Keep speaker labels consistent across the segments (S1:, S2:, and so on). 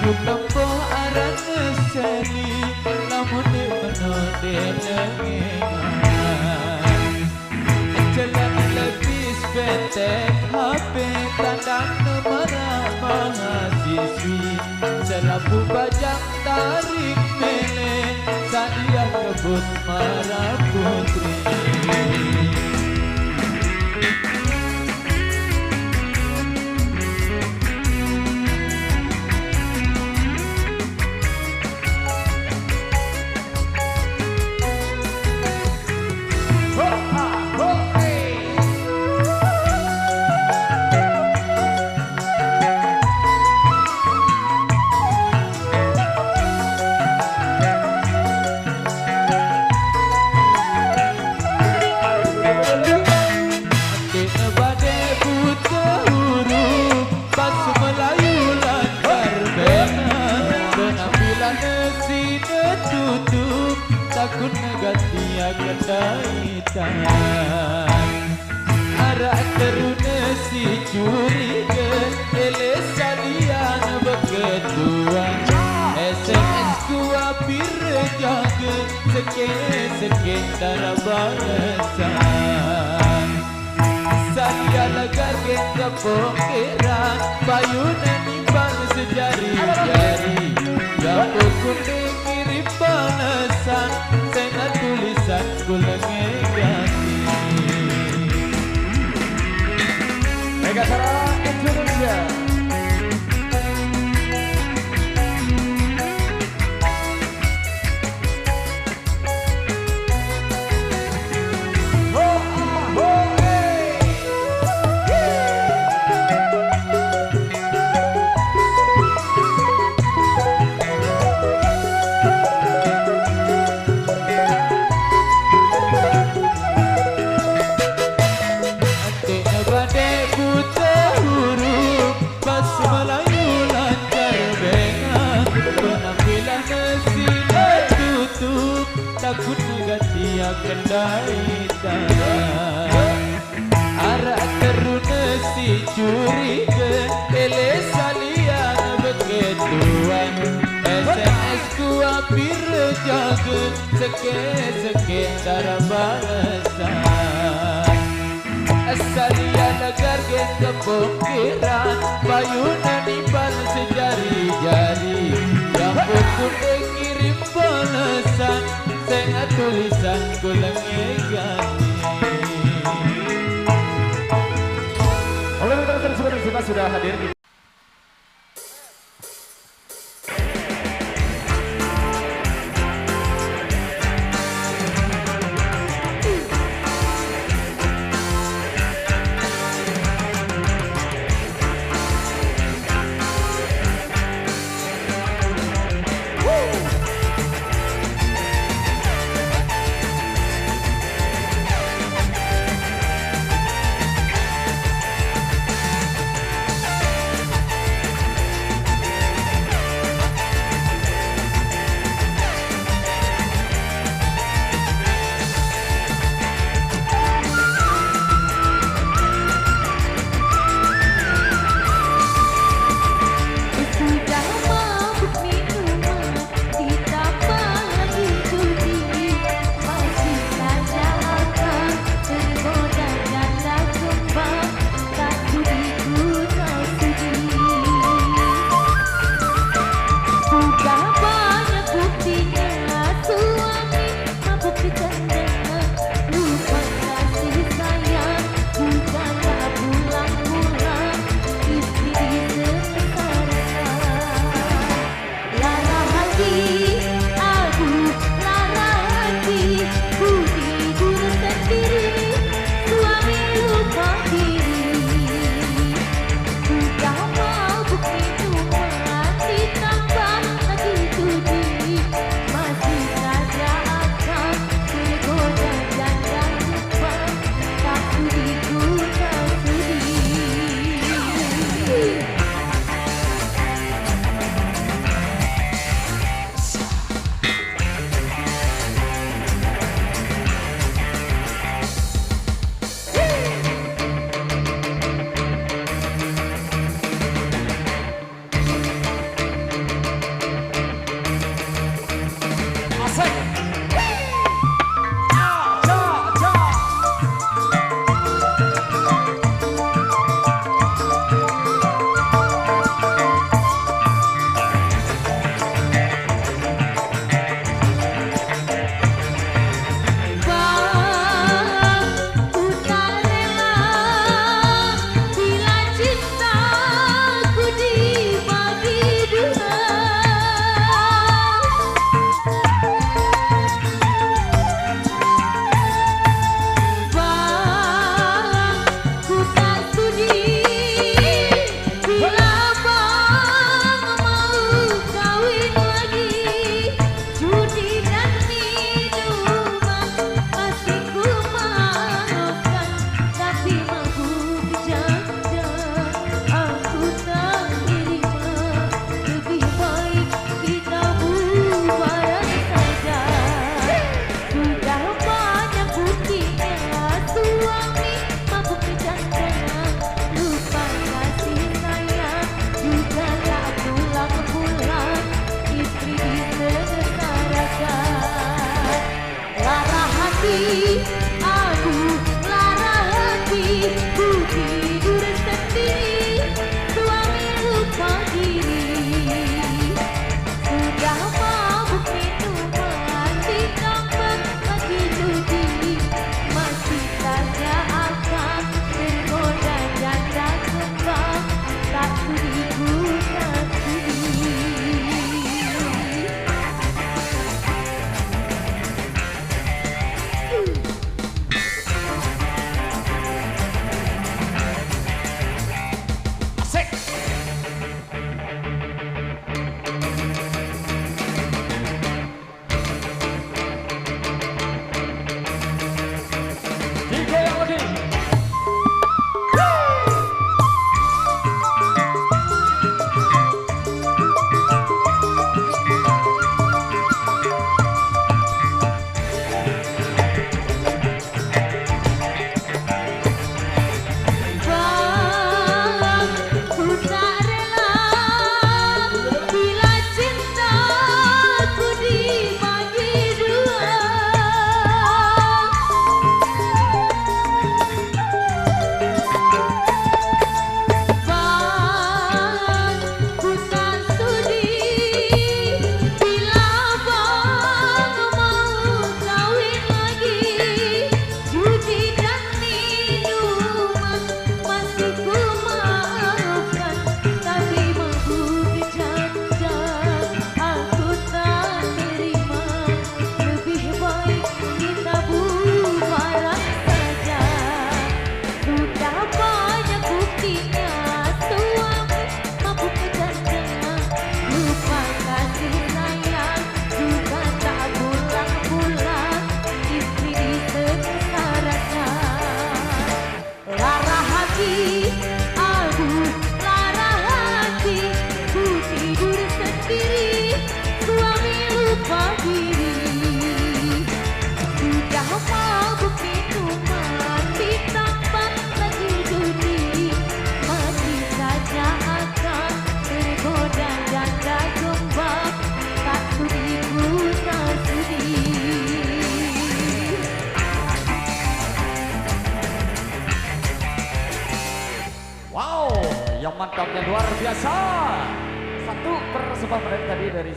S1: tempo aran seli lamun di menode lengengan jalan lebih sepetek HP tandang marah mahasiswi selapu bajang tarik mele sadia kebut marah putri. Takut negatia kedaitan arah teruna si curiga ele salian beketua SMS ku apir jaga seke darabalasan salia lagar kita pokeran bayuna nimbang sejari-jari yang kuning mirip balasan sena tulisan kulengi ganti Megasara Indonesia. Takut negatia kendaitan arah teruna si curiga ele salian beketuan SMS ku apir jaga seke darabalasan salia lagar kita pokiran bayuna nimbal sejari-jari yang kuning kirim balasan sena tulisan kulengi ganti.
S2: Oleh teman-teman sudah hadir di
S3: hari aku lara hati, ku tidur sendiri, suami lupa diri. Sudah mabuk minuman, ditambah lagi judi, masih saja akan tergoda janda jombang, tak sudi ku tak sudi.
S2: Wow, yang mantapnya luar biasa. Satu persembahan tadi dari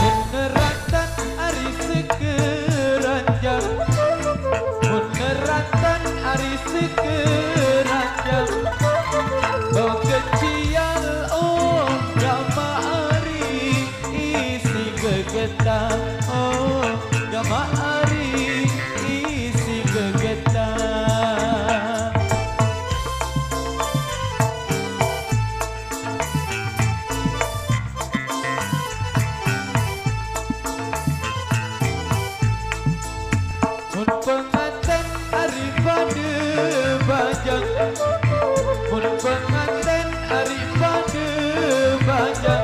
S1: Meneratan ari sekeranjang, meneratan ari sekeranjang. Oh kecial oh gama ari isi kegetang, oh gama ari isi kegetang. Mun pengantin ari bade bajang, mun pengantin ari bade bajang.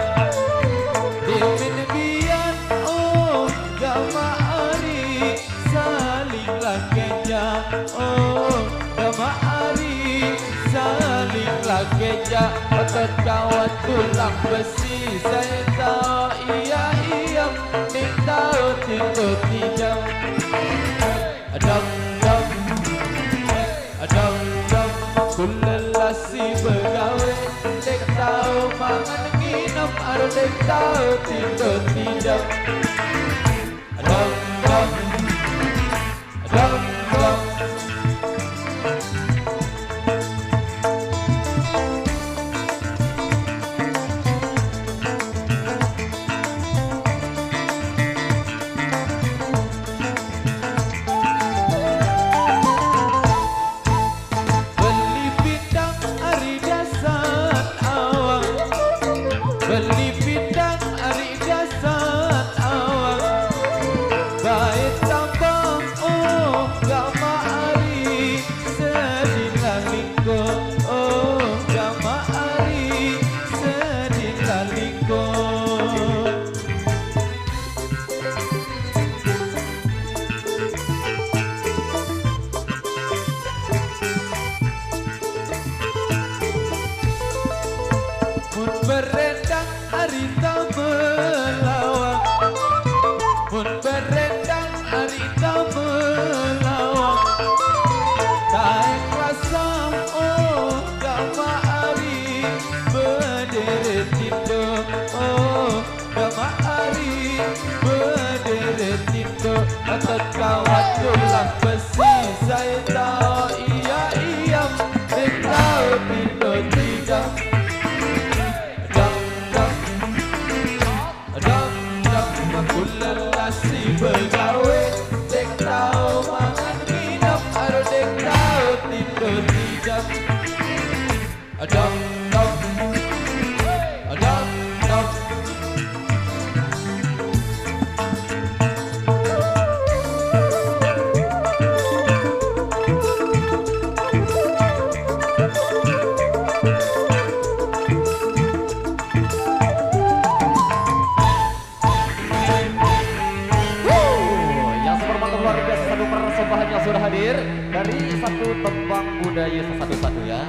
S1: Dimin bian oh gama ari saling lakeja, oh gama ari saling lakeja. Otot kawat tulang besi, saya tahu iya iya, ning tahu tinto tijam. Dam dam, dam dam, kulelasi begawe, dek tahu mangan nginep, aro dek tahu tidur tidak. Dam dam, dam dam. Beli pindang ari dasan awang, beli pindang ari dasan awang. Baik tambang oh gama ari sedina lingko, oh gama ari sedina lingko. Mun berendang ari melawang, mun berendang ari melawang. Tak rasa oh gama ari berderet tindo, oh gama ari berderet tindo. Otot kawat tulang besi, saya tahu iya iya, nek tahu tindo tidak. Dam dam, dam dam, kulelasi begawe, dek tahu mangan nginep, aro dek tahu tidur tidak. Dam dam, dam dam.
S2: yang super mantap luar biasa. Satu persembahan yang sudah hadir dari satu tembang budaya satu-satu ya.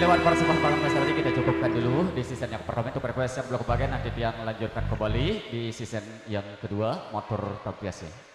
S2: lewat persembahan Mas Radi kita cukupkan dulu di season yang pertama itu request yang belum kebagian nanti yang lanjutkan kembali di season yang kedua motor tampiasnya.